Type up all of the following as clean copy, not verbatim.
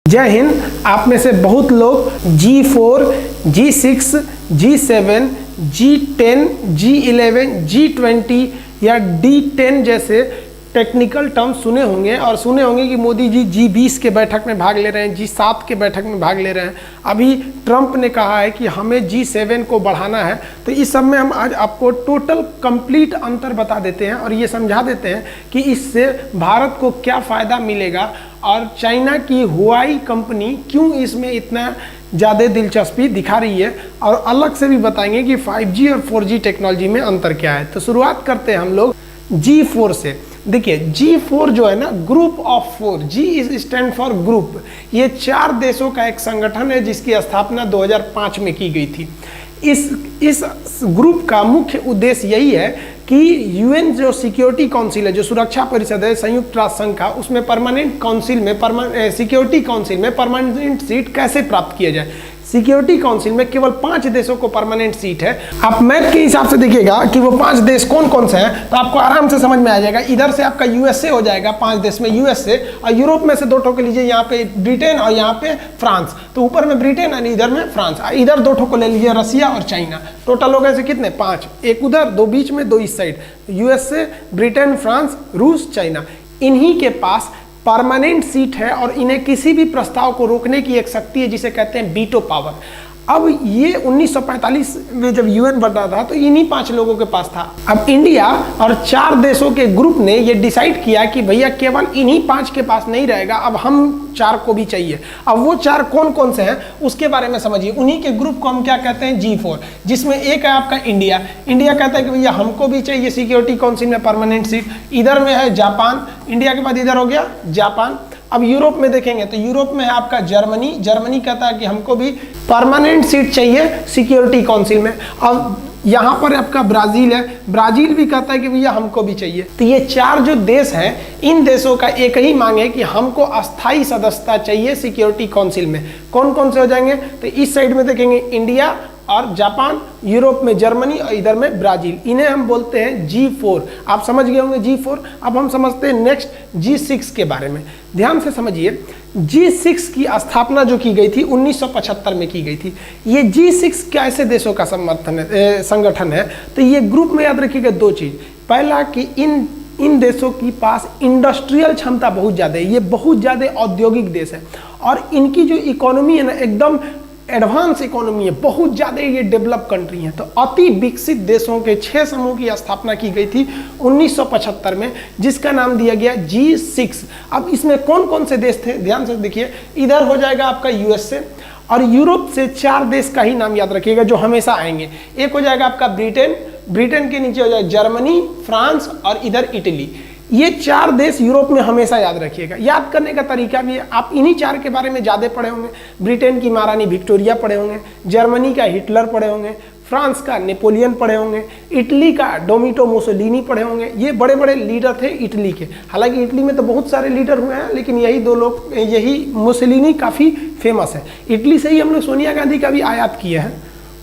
जय हिंद। आप में से बहुत लोग G4, G6, G7, G10, G11, G20 या D10 जैसे टेक्निकल टर्म सुने होंगे और सुने होंगे कि मोदी जी G20 के बैठक में भाग ले रहे हैं, G7 के बैठक में भाग ले रहे हैं। अभी ट्रंप ने कहा है कि हमें G7 को बढ़ाना है। तो इस सब में हम आज आपको टोटल कंप्लीट अंतर बता देते हैं और ये समझा देते हैं कि इससे भारत को क्या फ़ायदा मिलेगा और चाइना की हुआई कंपनी क्यों इसमें इतना ज़्यादा दिलचस्पी दिखा रही है, और अलग से भी बताएंगे कि 5G और 4G टेक्नोलॉजी में अंतर क्या है। तो शुरुआत करते हैं हम लोग G4 से। देखिए G4 जो है ना, group of 4, G is stand for group. ये 4 देशों का एक संगठन है जिसकी स्थापना 2005 में की गई थी। इस ग्रुप का मुख्य उद्देश्य यही है कि यूएन जो सिक्योरिटी काउंसिल है, जो सुरक्षा परिषद है संयुक्त राष्ट्र संघ का, उसमें परमानेंट काउंसिल में सिक्योरिटी काउंसिल में परमानेंट सीट कैसे प्राप्त किया जाए। सिक्योरिटी काउंसिल में केवल 5 देशों को परमानेंट सीट है। आप मैप के हिसाब से देखिएगा कि वो 5 देश कौन कौन से हैं, तो आपको आराम से समझ में आ जाएगा। इधर से आपका यूएसए हो जाएगा, 5 देश में यूएसए, और यूरोप में से 2 ठो के लीजिए, यहाँ पे ब्रिटेन और यहाँ पे फ्रांस। तो ऊपर में ब्रिटेन और इधर में फ्रांस, इधर 2 ठो को ले लीजिए, रसिया और चाइना। टोटल हो गए से कितने, 5, एक उधर, 2 बीच में, 2 इस साइड, यूएसए, ब्रिटेन, फ्रांस, रूस, चाइना। इन्हीं के पास परमानेंट सीट है और इन्हें किसी भी प्रस्ताव को रोकने की एक शक्ति है जिसे कहते हैं वीटो पावर। अब ये 1945 में जब यूएन बना था तो इन्हीं 5 लोगों के पास था। अब इंडिया और 4 देशों के ग्रुप ने ये डिसाइड किया कि भैया केवल इन्हीं 5 के पास नहीं रहेगा, अब हम 4 को भी चाहिए। अब वो 4 कौन कौन से हैं उसके बारे में समझिए। उन्हीं के ग्रुप को हम क्या कहते हैं, G4, जिसमें एक है आपका इंडिया। इंडिया कहता है कि भैया हमको भी चाहिए सिक्योरिटी काउंसिल में परमानेंट सीट। इधर में है जापान, इंडिया के बाद इधर हो गया जापान। अब यूरोप में देखेंगे तो यूरोप में है आपका जर्मनी। जर्मनी कहता है कि हमको भी परमानेंट सीट चाहिए सिक्योरिटी काउंसिल में। अब यहाँ पर आपका ब्राज़ील है, ब्राज़ील भी कहता है कि भैया हमको भी चाहिए। तो ये 4 जो देश हैं, इन देशों का एक ही मांग है कि हमको अस्थायी सदस्यता चाहिए सिक्योरिटी काउंसिल में। कौन कौन से हो जाएंगे, तो इस साइड में देखेंगे इंडिया और जापान, यूरोप में जर्मनी और इधर में ब्राज़ील। इन्हें हम बोलते हैं G4। आप समझ गए होंगे G4। अब हम समझते हैं नेक्स्ट G6 के बारे में। ध्यान से समझिए, G6 की स्थापना जो की गई थी 1975 में की गई थी। ये G6 कैसे देशों का संगठन है, तो ये ग्रुप में याद रखिएगा 2 चीज़। पहला कि इन देशों के पास इंडस्ट्रियल क्षमता बहुत ज़्यादा है, ये बहुत ज़्यादा औद्योगिक देश है और इनकी जो इकोनॉमी है ना, एकदम एडवांस इकोनॉमी है, बहुत ज़्यादा ये डेवलप कंट्री है। तो अति विकसित देशों के 6 समूह की स्थापना की गई थी 1975 में, जिसका नाम दिया गया G6। अब इसमें कौन कौन से देश थे, ध्यान से देखिए। इधर हो जाएगा आपका यूएसए, और यूरोप से 4 देश का ही नाम याद रखिएगा जो हमेशा आएंगे। एक हो जाएगा आपका ब्रिटेन, ब्रिटेन के नीचे हो जाएगा जर्मनी, फ्रांस और इधर इटली। ये 4 देश यूरोप में हमेशा याद रखिएगा। याद करने का तरीका भी है, आप इन्हीं 4 के बारे में ज़्यादा पढ़े होंगे। ब्रिटेन की महारानी विक्टोरिया पढ़े होंगे, जर्मनी का हिटलर पढ़े होंगे, फ्रांस का नेपोलियन पढ़े होंगे, इटली का डोमिटो मुसोलिनी पढ़े होंगे। ये बड़े बड़े लीडर थे इटली के। हालांकि इटली में तो बहुत सारे लीडर हुए हैं, लेकिन यही 2 लोग, यही मुसोलिनी काफ़ी फेमस है। इटली से ही हम लोग सोनिया गांधी का भी आयात किए हैं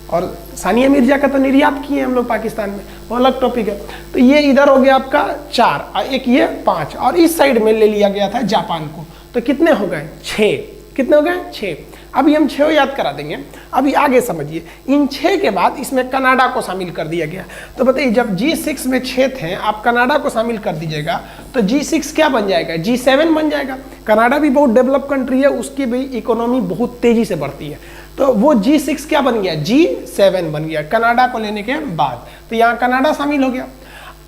और सानिया मिर्जा का तो निर्यात किए हैं हम लोग पाकिस्तान में, वो अलग टॉपिक है। तो ये इधर हो गया आपका 4 और एक ये 5, और इस साइड में ले लिया गया था जापान को। तो कितने हो गए, 6। कितने हो गए, 6। अभी हम 6 याद करा देंगे। अभी आगे समझिए, इन 6 के बाद इसमें कनाडा को शामिल कर दिया गया। तो बताइए, जब G6 में 6 थे, आप कनाडा को शामिल कर दीजिएगा तो G6 क्या बन जाएगा, G7 बन जाएगा। कनाडा भी बहुत डेवलप कंट्री है, उसकी भी इकोनॉमी बहुत तेजी से बढ़ती है। तो वो G6 क्या बन गया, G7 बन गया कनाडा को लेने के बाद। तो यहाँ कनाडा शामिल हो गया।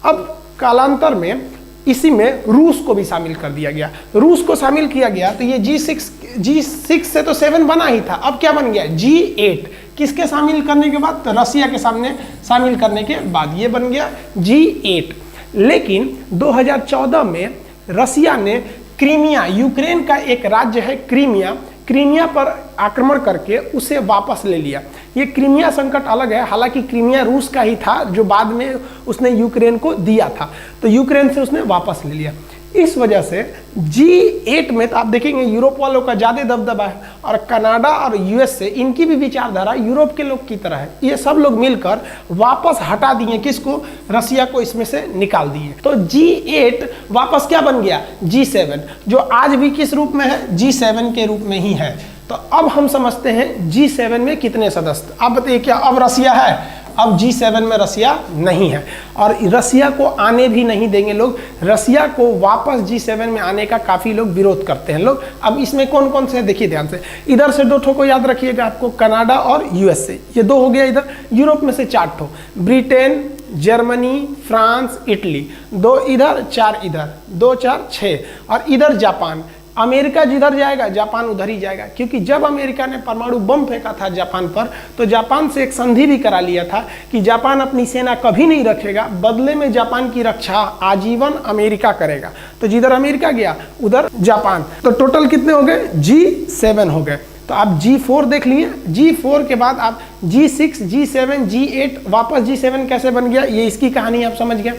अब कालांतर में इसी में रूस को भी शामिल कर दिया गया। रूस को शामिल किया गया तो ये G6 से तो 7 बना ही था, अब क्या बन गया, G8। किसके शामिल करने के बाद, तो रसिया के सामने शामिल करने के बाद ये बन गया G8। लेकिन 2014 में रसिया ने क्रीमिया, यूक्रेन का एक राज्य है क्रीमिया पर आक्रमण करके उसे वापस ले लिया। ये क्रीमिया संकट अलग है, हालांकि क्रीमिया रूस का ही था जो बाद में उसने यूक्रेन को दिया था, तो यूक्रेन से उसने वापस ले लिया। इस वजह से G8 में तो आप देखेंगे यूरोप वालों का ज़्यादा दबदबा है, और कनाडा और यूएस से इनकी भी विचारधारा यूरोप के लोग की तरह है। ये सब लोग मिलकर वापस हटा दिए किसको, रसिया को इसमें से निकाल दिए। तो G8 वापस क्या बन गया, G7, जो आज भी किस रूप में है, G7 के रूप में ही है। तो अब हम समझते हैं G7 में कितने सदस्य। अब बताइए क्या अब रसिया है, अब G7 में रसिया नहीं है, और रसिया को आने भी नहीं देंगे लोग। रसिया को वापस G7 में आने का काफ़ी लोग विरोध करते हैं लोग। अब इसमें कौन कौन से, देखिए ध्यान से, इधर से 2 ठो को याद रखिएगा आपको, कनाडा और यूएस से, ये 2 हो गया। इधर यूरोप में से 4 ठो, ब्रिटेन, जर्मनी, फ्रांस, इटली, 2 इधर 4 इधर, 2 4 6, और इधर जापान। अमेरिका जिधर जाएगा जापान उधर ही जाएगा, क्योंकि जब अमेरिका ने परमाणु बम फेंका था जापान पर, तो जापान से एक संधि भी करा लिया था कि जापान अपनी सेना कभी नहीं रखेगा, बदले में जापान की रक्षा आजीवन अमेरिका करेगा। तो जिधर अमेरिका गया उधर जापान। तो टोटल कितने हो गए, G7 हो गए। तो आप G4 देख लिए, G4 के बाद आप G6, G7, G8, वापस G7 कैसे बन गया, ये इसकी कहानी आप समझ गए।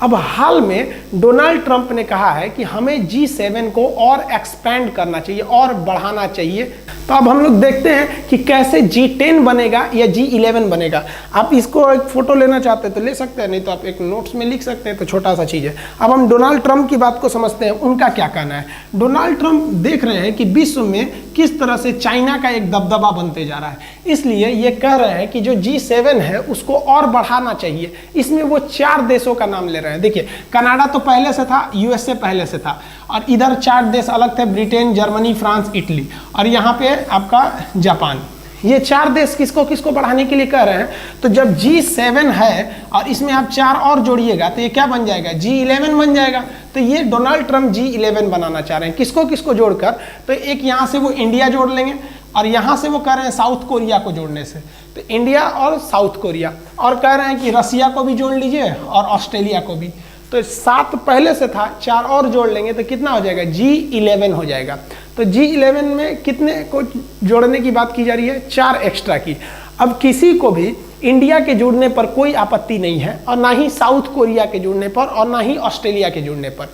अब हाल में डोनाल्ड ट्रंप ने कहा है कि हमें G7 को और एक्सपेंड करना चाहिए और बढ़ाना चाहिए। तो अब हम लोग देखते हैं कि कैसे G10 बनेगा या G11 बनेगा। आप इसको एक फोटो लेना चाहते हैं तो ले सकते हैं, नहीं तो आप एक नोट्स में लिख सकते हैं, तो छोटा सा चीज़ है। अब हम डोनाल्ड ट्रंप की बात को समझते हैं, उनका क्या कहना है। डोनाल्ड ट्रंप देख रहे हैं कि विश्व में किस तरह से चाइना का एक दबदबा बनते जा रहा है, इसलिए ये कह रहे हैं कि जो G7 है उसको और बढ़ाना चाहिए। इसमें वो 4 देशों का नाम ले रहे हैं। देखिए, कनाडा तो पहले से था, यूएसए पहले से था, और इधर 4 देश अलग थे, ब्रिटेन, जर्मनी, फ्रांस, इटली, और यहाँ पे आपका जापान। ये 4 देश किसको किसको बढ़ाने के लिए कह रहे हैं। तो जब G7 है और इसमें आप 4 और जोड़िएगा तो ये क्या बन जाएगा, G11 बन जाएगा। तो ये डोनाल्ड ट्रंप G11 बनाना चाह रहे हैं, किसको किसको जोड़कर। तो एक यहाँ से वो इंडिया जोड़ लेंगे, और यहाँ से वो कह रहे हैं साउथ कोरिया को जोड़ने से, तो इंडिया और साउथ कोरिया, और कह रहे हैं कि रसिया को भी जोड़ लीजिए और ऑस्ट्रेलिया को भी। तो 7 पहले से था, 4 और जोड़ लेंगे तो कितना हो जाएगा, G11 हो जाएगा। तो G11 में कितने को जोड़ने की बात की जा रही है, 4 एक्स्ट्रा की। अब किसी को भी इंडिया के जुड़ने पर कोई आपत्ति नहीं है, और ना ही साउथ कोरिया के जुड़ने पर, और ना ही ऑस्ट्रेलिया के जुड़ने पर।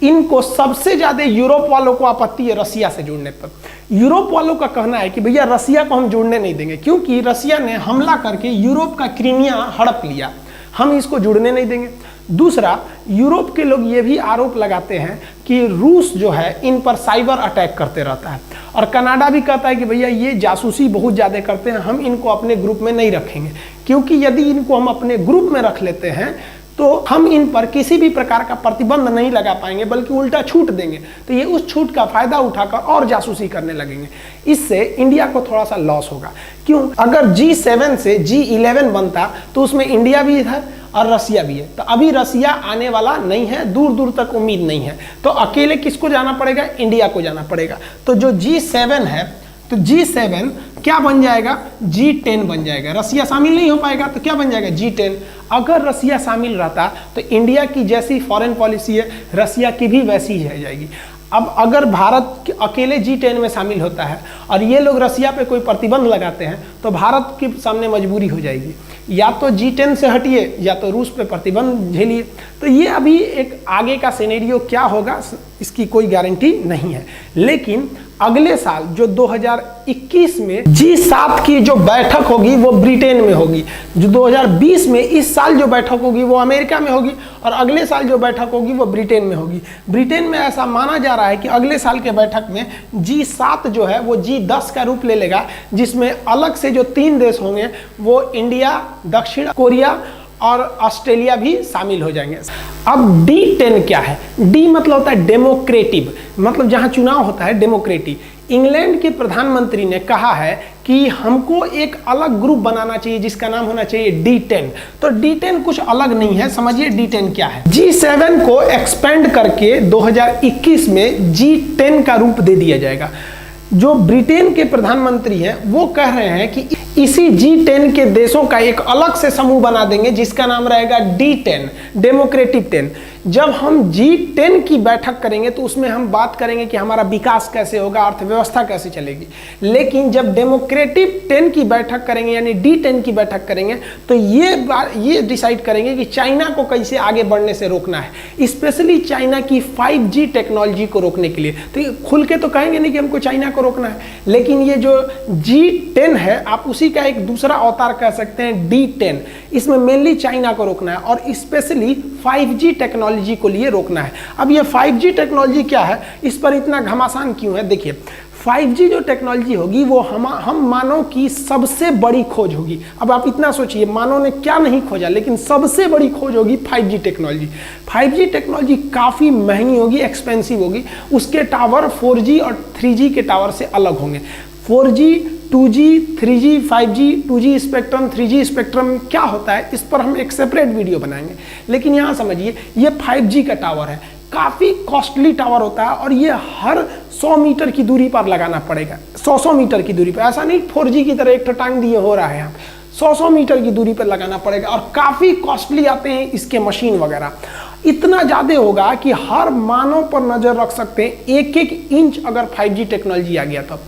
इनको सबसे ज़्यादा यूरोप वालों को आपत्ति है रसिया से जुड़ने पर। यूरोप वालों का कहना है कि भैया रसिया को हम जुड़ने नहीं देंगे, क्योंकि रसिया ने हमला करके यूरोप का क्रीमिया हड़प लिया, हम इसको जुड़ने नहीं देंगे। दूसरा, यूरोप के लोग ये भी आरोप लगाते हैं कि रूस जो है इन पर साइबर अटैक करते रहता है, और कनाडा भी कहता है कि भैया ये जासूसी बहुत ज़्यादा करते हैं, हम इनको अपने ग्रुप में नहीं रखेंगे, क्योंकि यदि इनको हम अपने ग्रुप में रख लेते हैं तो हम इन पर किसी भी प्रकार का प्रतिबंध नहीं लगा पाएंगे, बल्कि उल्टा छूट देंगे। तो ये उस छूट का फायदा उठाकर और जासूसी करने लगेंगे। इससे इंडिया को थोड़ा सा लॉस होगा। क्यों, अगर G7 से G11 बनता तो उसमें इंडिया भी है और रसिया भी है। तो अभी रसिया आने वाला नहीं है, दूर दूर तक उम्मीद नहीं है। तो अकेले किसको जाना पड़ेगा, इंडिया को जाना पड़ेगा। तो जो G7 है, तो G7 क्या बन जाएगा, G10 बन जाएगा। रसिया शामिल नहीं हो पाएगा तो क्या बन जाएगा, G10। अगर रसिया शामिल रहता तो इंडिया की जैसी फॉरेन पॉलिसी है रसिया की भी वैसी ही रह जाएगी। अब अगर भारत अकेले G10 में शामिल होता है और ये लोग रसिया पे कोई प्रतिबंध लगाते हैं तो भारत के सामने मजबूरी हो जाएगी, या तो G10 से हटिए या तो रूस पे प्रतिबंध झेलिए। तो ये अभी एक आगे का सिनेरियो क्या होगा इसकी कोई गारंटी नहीं है। लेकिन अगले साल जो 2021 में G7 की जो बैठक होगी वो ब्रिटेन में होगी, जो 2020 में इस साल जो बैठक होगी वो अमेरिका में होगी, और अगले साल जो बैठक होगी वो ब्रिटेन में होगी। ब्रिटेन में ऐसा माना जा रहा है कि अगले साल के बैठक में G7 जो है वो G10 का रूप ले लेगा, जिसमें अलग से जो 3 देश होंगे वो इंडिया, दक्षिण कोरिया और ऑस्ट्रेलिया भी शामिल हो जाएंगे। अब D10 क्या है, D मतलब होता है डेमोक्रेटिव, मतलब जहां चुनाव होता है डेमोक्रेटिव। इंग्लैंड के प्रधानमंत्री ने कहा है कि हमको एक अलग ग्रुप बनाना चाहिए जिसका नाम होना चाहिए D10। तो D10 कुछ अलग नहीं है, समझिए D10 क्या है। G7 को एक्सपेंड करके 2021 में G10 का रूप दे दिया जाएगा। जो ब्रिटेन के प्रधानमंत्री हैं वो कह रहे हैं कि इसी G10 के देशों का एक अलग से समूह बना देंगे जिसका नाम रहेगा D10, डेमोक्रेटिक 10। जब हम G10 की बैठक करेंगे तो उसमें हम बात करेंगे कि हमारा विकास कैसे होगा, अर्थव्यवस्था कैसे चलेगी। लेकिन जब डेमोक्रेटिक 10 की बैठक करेंगे यानी D10 की बैठक करेंगे तो ये डिसाइड करेंगे कि चाइना को कैसे आगे बढ़ने से रोकना है, स्पेशली चाइना की 5G टेक्नोलॉजी को रोकने के लिए। तो खुल के तो कहेंगे नहीं कि हमको चाइना को रोकना है, लेकिन ये जो G10 है आप उसी का एक दूसरा अवतार कह सकते हैं D10। इसमें मेनली चाइना को रोकना है और स्पेशली 5G टेक्नोलॉजी को लिए रोकना है। अब ये 5G टेक्नोलॉजी क्या है, इस पर इतना घमासान क्यों है? देखिए 5G जो टेक्नोलॉजी होगी वो हम मानव की सबसे बड़ी खोज होगी। अब आप इतना सोचिए, मानव ने क्या नहीं खोजा, लेकिन सबसे बड़ी खोज होगी 5G टेक्नोलॉजी। 5G टेक्नोलॉजी काफ़ी महंगी होगी, एक्सपेंसिव होगी। उसके टावर 4G और 3G के टावर से अलग होंगे। 4G, 2G, 3G, 5G, 2G spectrum, 3G spectrum क्या होता है इस पर हम एक सेपरेट वीडियो बनाएंगे। लेकिन यहाँ समझिए ये 5G का टावर है, काफ़ी कॉस्टली टावर होता है और ये हर 100 मीटर की दूरी पर लगाना पड़ेगा। 100 मीटर की दूरी पर, ऐसा नहीं 4G की तरह एक टांग दिए हो रहा है यहाँ, 100 मीटर की दूरी पर लगाना पड़ेगा और काफ़ी कॉस्टली आते हैं इसके मशीन वगैरह। इतना ज़्यादा होगा कि हर मानव पर नज़र रख सकते हैं 1-1 इंच अगर 5G टेक्नोलॉजी आ गया तो।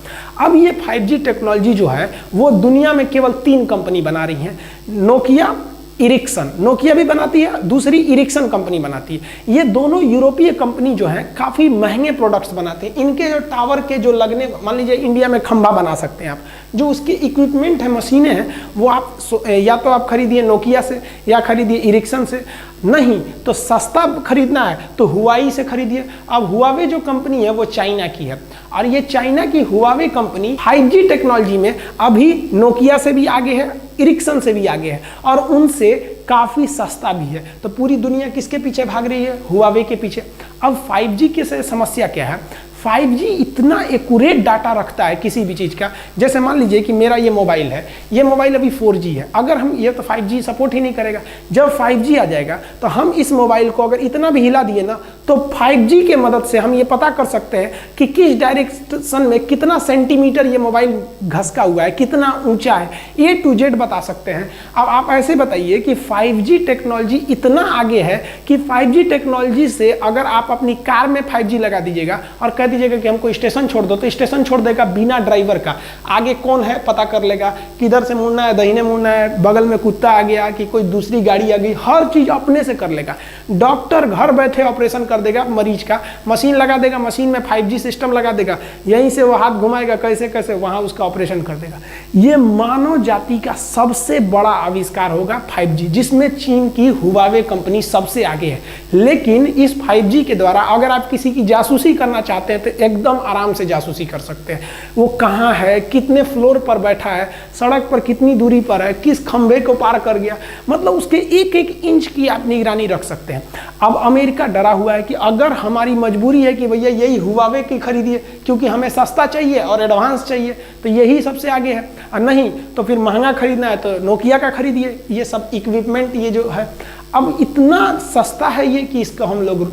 अब ये 5G टेक्नोलॉजी जो है वो दुनिया में केवल 3 कंपनी बना रही हैं, नोकिया, इरिक्सन। नोकिया भी बनाती है, दूसरी इरिक्सन कंपनी बनाती है। ये दोनों यूरोपीय कंपनी जो है काफ़ी महंगे प्रोडक्ट्स बनाते हैं। इनके जो टावर के जो लगने, मान लीजिए इंडिया में खंभा बना सकते हैं आप, जो उसके इक्विपमेंट है, मशीनें हैं, वो आप या तो आप खरीदिए नोकिया से या खरीदिए इरिक्सन से, नहीं तो सस्ता खरीदना है तो हुआई से खरीदिए। अब हुआवे जो कंपनी है वो चाइना की है और ये चाइना की हुआवे कंपनी 5G टेक्नोलॉजी में अभी नोकिया से भी आगे है, इरिक्सन से भी आगे है और उनसे काफ़ी सस्ता भी है। तो पूरी दुनिया किसके पीछे भाग रही है? हुआवे के पीछे। अब 5G की समस्या क्या है? 5G इतना एक्यूरेट डाटा रखता है किसी भी चीज़ का। जैसे मान लीजिए कि मेरा ये मोबाइल है, ये मोबाइल अभी 4G है, अगर हम ये तो 5G सपोर्ट ही नहीं करेगा। जब 5G आ जाएगा तो हम इस मोबाइल को अगर इतना भी हिला दिए ना तो 5G के मदद से हम ये पता कर सकते हैं कि किस डायरेक्शन में कितना सेंटीमीटर ये मोबाइल घसका हुआ है, कितना ऊंचा है, A to Z बता सकते हैं। अब आप ऐसे बताइए कि 5G टेक्नोलॉजी इतना आगे है कि 5G टेक्नोलॉजी से अगर आप अपनी कार में 5G लगा दीजिएगा और कह दीजिएगा कि हमको स्टेशन छोड़ दो, तो स्टेशन छोड़ देगा बिना ड्राइवर का। आगे कौन है पता कर लेगा, किधर से मुड़ना है, दाहिने मुड़ना है, बगल में कुत्ता आ गया कि कोई दूसरी गाड़ी आ गई, हर चीज़ अपने से कर लेगा। डॉक्टर घर बैठे ऑपरेशन कर देगा मरीज का, मशीन लगा देगा, मशीन में 5G सिस्टम लगा देगा, यहीं से वो हाथ घुमाएगा कैसे कैसे वहाँ उसका ऑपरेशन कर देगा। ये मानव जाति का सबसे बड़ा आविष्कार होगा 5G, जिसमें चीन की हुआवे कंपनी सबसे आगे है। लेकिन इस 5G के द्वारा अगर आप किसी की जासूसी करना चाहते हैं तो एकदम आराम से जासूसी कर सकते हैं। वो कहाँ है, कितने फ्लोर पर बैठा है, सड़क पर कितनी दूरी पर है, किस खंभे को पार कर गया, मतलब उसके 1-1 इंच की आप निगरानी रख सकते हैं। अब अमेरिका डरा हुआ है कि अगर हमारी मजबूरी है कि भैया यही हुआवे की खरीदिए क्योंकि हमें सस्ता चाहिए और एडवांस चाहिए तो यही सबसे आगे है, और नहीं तो फिर महंगा खरीदना है तो नोकिया का खरीदिए। ये सब इक्विपमेंट ये जो है अब इतना सस्ता है ये कि इसका हम लोग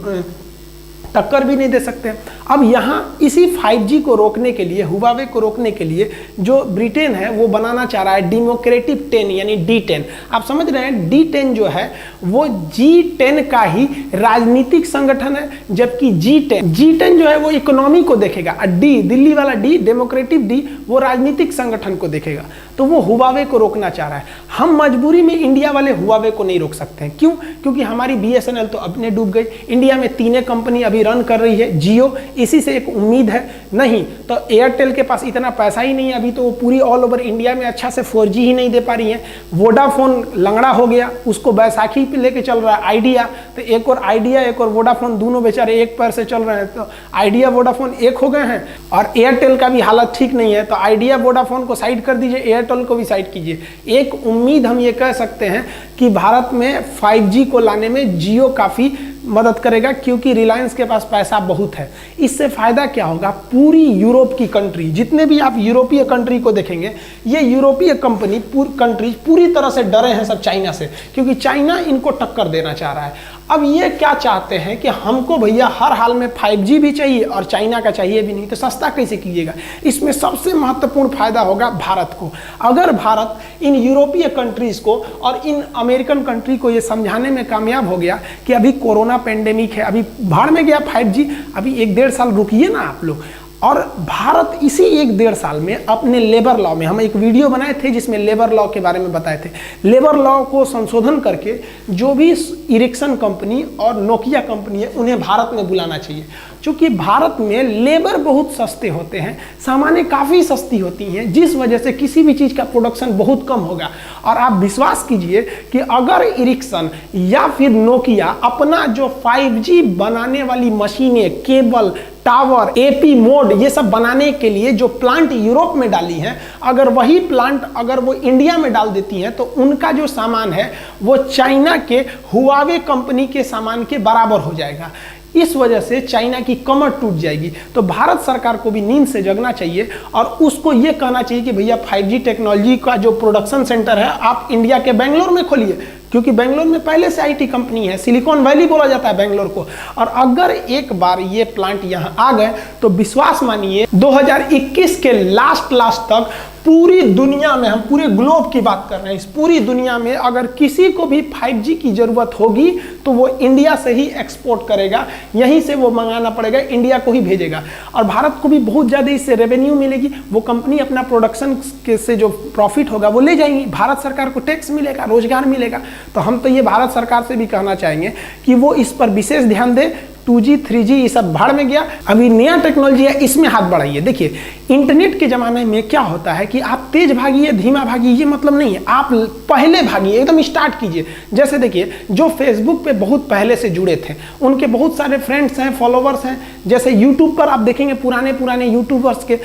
टक्कर भी नहीं दे सकते। अब यहाँ इसी 5G को रोकने के लिए, हुआवे को रोकने के लिए जो ब्रिटेन है वो बनाना चाह रहा है डेमोक्रेटिक 10 यानी D10। आप समझ रहे हैं D10 जो है वो G10 का ही राजनीतिक संगठन है, जबकि G10 जो है वो इकोनॉमी को देखेगा और दिल्ली वाला D, डेमोक्रेटिक D, वो राजनीतिक संगठन को देखेगा। तो वो हुआवे को रोकना चाह रहा है। हम मजबूरी में इंडिया वाले हुआवे को नहीं रोक सकते हैं। क्यों? क्योंकि हमारी BSNL तो अपने डूब गई। इंडिया में 3 कंपनी अभी रन कर रही है, जियो, इसी से एक उम्मीद है। नहीं तो एयरटेल के पास इतना पैसा ही नहीं है अभी, तो वो पूरी ऑल ओवर इंडिया में अच्छा से 4G ही नहीं दे पा रही है। वोडाफोन लंगड़ा हो गया, उसको बैसाखी पे लेके चल रहा है आइडिया, तो एक और आइडिया एक और वोडाफोन दोनों बेचारे एक पैर से चल रहे हैं। तो आइडिया वोडाफोन एक हो गए हैं और एयरटेल का भी हालत ठीक नहीं है। तो आइडिया वोडाफोन को साइड कर दीजिए, एयरटेल को भी साइड कीजिए। एक उम्मीद हम ये कह सकते हैं कि भारत में 5G को लाने में जियो काफ़ी मदद करेगा, क्योंकि रिलायंस के पास पैसा बहुत है। इससे फ़ायदा क्या होगा? पूरी यूरोप की कंट्री, जितने भी आप यूरोपीय कंट्री को देखेंगे, ये यूरोपीय कंट्रीज पूरी तरह से डरे हैं सब चाइना से, क्योंकि चाइना इनको टक्कर देना चाह रहा है। अब ये क्या चाहते हैं कि हमको भैया हर हाल में 5G भी चाहिए और चाइना का चाहिए भी नहीं, तो सस्ता कैसे कीजिएगा। इसमें सबसे महत्वपूर्ण फायदा होगा भारत को। अगर भारत इन यूरोपीय कंट्रीज को और इन अमेरिकन कंट्री को ये समझाने में कामयाब हो गया कि अभी कोरोना पेंडेमिक है, अभी भाड़ में गया 5G, अभी 1-1.5 साल रुकिए ना आप लोग। और भारत इसी 1-1.5 साल में अपने लेबर लॉ में, हम एक वीडियो बनाए थे जिसमें लेबर लॉ के बारे में बताए थे, लेबर लॉ को संशोधन करके जो भी इरिक्सन कंपनी और नोकिया कंपनी है उन्हें भारत में बुलाना चाहिए। क्योंकि भारत में लेबर बहुत सस्ते होते हैं, सामानें काफ़ी सस्ती होती हैं, जिस वजह से किसी भी चीज़ का प्रोडक्शन बहुत कम होगा। और आप विश्वास कीजिए कि अगर इरिक्सन या फिर नोकिया अपना जो 5G बनाने वाली मशीनें, केबल, टावर, एपी मोड, ये सब बनाने के लिए जो प्लांट यूरोप में डाली हैं, अगर वही प्लांट अगर वो इंडिया में डाल देती हैं तो उनका जो सामान है वो चाइना के हुआवे कंपनी के सामान के बराबर हो जाएगा। इस वजह से चाइना की कमर टूट जाएगी। तो भारत सरकार को भी नींद से जगना चाहिए और उसको ये कहना चाहिए कि भैया 5G टेक्नोलॉजी का जो प्रोडक्शन सेंटर है आप इंडिया के बेंगलोर में खोलिए, क्योंकि बेंगलोर में पहले से IT कंपनी है, सिलिकॉन वैली बोला जाता है बेंगलोर को। और अगर एक बार ये प्लांट यहाँ आ गए तो विश्वास मानिए 2021 के लास्ट तक पूरी दुनिया में, हम पूरे ग्लोब की बात कर रहे हैं, इस पूरी दुनिया में अगर किसी को भी 5G की जरूरत होगी तो वो इंडिया से ही एक्सपोर्ट करेगा, यहीं से वो मंगाना पड़ेगा, इंडिया को ही भेजेगा। और भारत को भी बहुत ज़्यादा इससे रेवेन्यू मिलेगी, वो कंपनी अपना प्रोडक्शन से जो प्रॉफिट होगा वो ले जाएंगी, भारत सरकार को टैक्स मिलेगा, रोजगार मिलेगा। तो हम तो ये भारत सरकार से भी कहना चाहेंगे कि वो इस पर विशेष ध्यान दे। 2G 3G ये सब भाड़ में गया, अभी नया टेक्नोलॉजी है, इसमें हाथ बढ़ाइए। देखिए इंटरनेट के ज़माने में क्या होता है कि आप तेज भागिए धीमा भागिए ये मतलब नहीं है, आप पहले भागिए, एकदम स्टार्ट कीजिए। जैसे देखिए जो फेसबुक पे बहुत पहले से जुड़े थे उनके बहुत सारे फ्रेंड्स हैं, फॉलोवर्स हैं। जैसे यूट्यूब पर आप देखेंगे पुराने यूट्यूबर्स के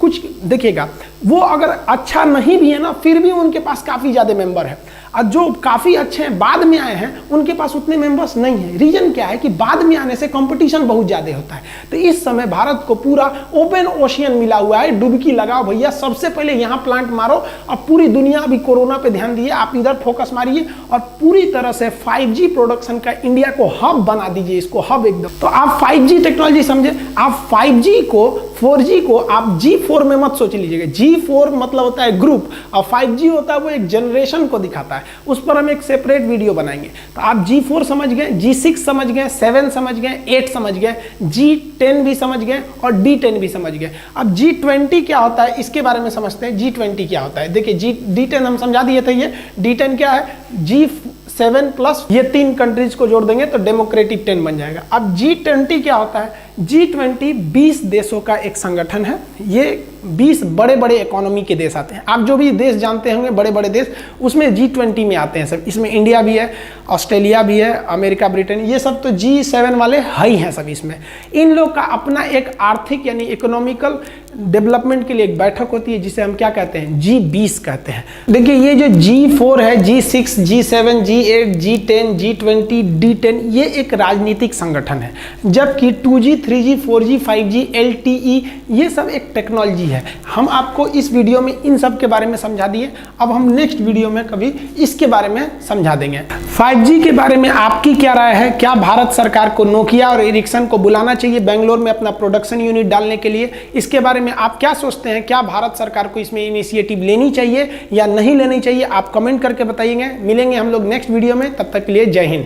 कुछ देखिएगा, वो अगर अच्छा नहीं भी है ना फिर भी उनके पास काफ़ी ज़्यादा मेंबर है, और जो काफ़ी अच्छे हैं बाद में आए हैं उनके पास उतने मेंबर्स नहीं हैं। रीजन क्या है कि बाद में आने से कंपटीशन बहुत ज़्यादा होता है। तो इस समय भारत को पूरा ओपन ओशियन मिला हुआ है, डुबकी लगाओ भैया, सबसे पहले यहाँ प्लांट मारो। अब पूरी दुनिया अभी कोरोना पे ध्यान दिए, आप इधर फोकस मारिए और पूरी तरह से 5G प्रोडक्शन का इंडिया को हब बना दीजिए, इसको हब एकदम। तो आप 5G टेक्नोलॉजी समझे, आप 5G को 4G को आप G4 में मत सोच लीजिएगा। G4 मतलब होता है ग्रुप और 5G होता है वो एक जनरेशन को दिखाता है, उस पर हम एक सेपरेट वीडियो बनाएंगे। तो आप G4 समझ गए, G6 समझ गए, 7 समझ गए, 8 समझ गए, G10 भी समझ गए और D10 भी समझ गए। अब G20 क्या होता है इसके बारे में समझते हैं। G20 क्या होता है, देखिए D10 हम समझा दिए थे, ये D10 क्या है, G7 प्लस ये 3 कंट्रीज को जोड़ देंगे तो डेमोक्रेटिक 10 बन जाएगा। अब G20 क्या होता है, G20 20 देशों का एक संगठन है, ये 20 बड़े बड़े इकोनॉमी के देश आते हैं। आप जो भी देश जानते होंगे बड़े बड़े देश उसमें G20 में आते हैं सब। इसमें इंडिया भी है, ऑस्ट्रेलिया भी है, अमेरिका, ब्रिटेन, ये सब तो G7 वाले ही हैं सब। इसमें इन लोग का अपना एक आर्थिक यानी इकोनॉमिकल डेवलपमेंट के लिए एक बैठक होती है जिसे हम क्या कहते हैं, G20 कहते हैं। देखिए ये जो G4 है, G6, G7, G8, G10, G20, D10 ये एक राजनीतिक संगठन है, जबकि 2G 3G 4G 5G LTE ये सब एक टेक्नोलॉजी है। हम आपको इस वीडियो में इन सब के बारे में समझा दिए, अब हम नेक्स्ट वीडियो में कभी इसके बारे में समझा देंगे। 5G के बारे में आपकी क्या राय है, क्या भारत सरकार को नोकिया और एरिक्सन को बुलाना चाहिए बेंगलोर में अपना प्रोडक्शन यूनिट डालने के लिए? इसके बारे में आप क्या सोचते हैं, क्या भारत सरकार को इसमें इनिशिएटिव लेनी चाहिए या नहीं लेनी चाहिए? आप कमेंट करके बताइएगा। मिलेंगे हम लोग नेक्स्ट वीडियो में, तब तक के लिए जय हिंद।